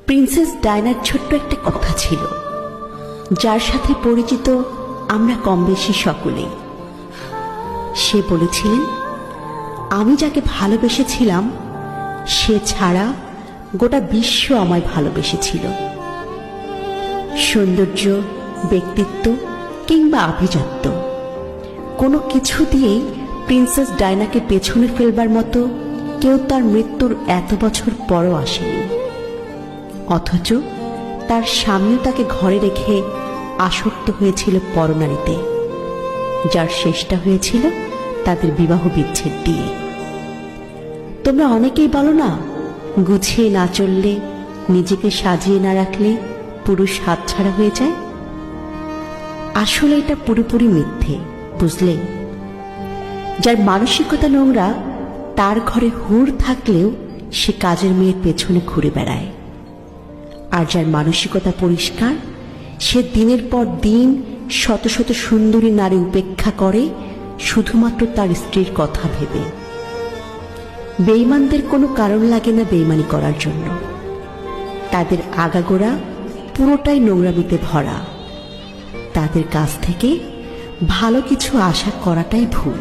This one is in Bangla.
প্রিন্সেস ডায়নার ছোট্ট একটা কথা ছিল, যার সাথে পরিচিত আমরা কম বেশি সকলেই। সে বলেছিলেন, আমি যাকে ভালোবেসেছিলাম সে ছাড়া গোটা বিশ্ব আমায় ভালোবেসেছিল। সৌন্দর্য, ব্যক্তিত্ব কিংবা আভিজাত্য কোনো কিছু দিয়েই প্রিন্সেস ডায়নাকে পেছনে ফেলবার মতো কেউ তার মৃত্যুর এত বছর পরও আসেনি। অথচ তার স্বামীও তাকে ঘরে রেখে আসক্ত হয়েছিল পরনারীতে, যার শেষটা হয়েছিল তাদের বিবাহ বিচ্ছেদ দিয়ে। তোমরা অনেকেই বলো না, গুছিয়ে না চললে, নিজেকে সাজিয়ে না রাখলে পুরুষ হাতছাড়া হয়ে যায়। আসলে এটা পুরোপুরি মিথ্যে, বুঝলে? যার মানসিকতা নোংরা তার ঘরে হুর থাকলেও সে কাজের মেয়ের পেছনে ঘুরে বেড়ায়, আর যার মানসিকতা পরিষ্কার সে দিনের পর দিন শত শত সুন্দরী নারী উপেক্ষা করে শুধুমাত্র তার স্ত্রীর কথা ভেবে। বেঈমানদের কোনো কারণ লাগে না বেঈমানি করার জন্য। তাদের আগাগোড়া পুরোটাই নোংরামিতে ভরা। তাদের কাছ থেকে ভালো কিছু আশা করাটাই ভুল।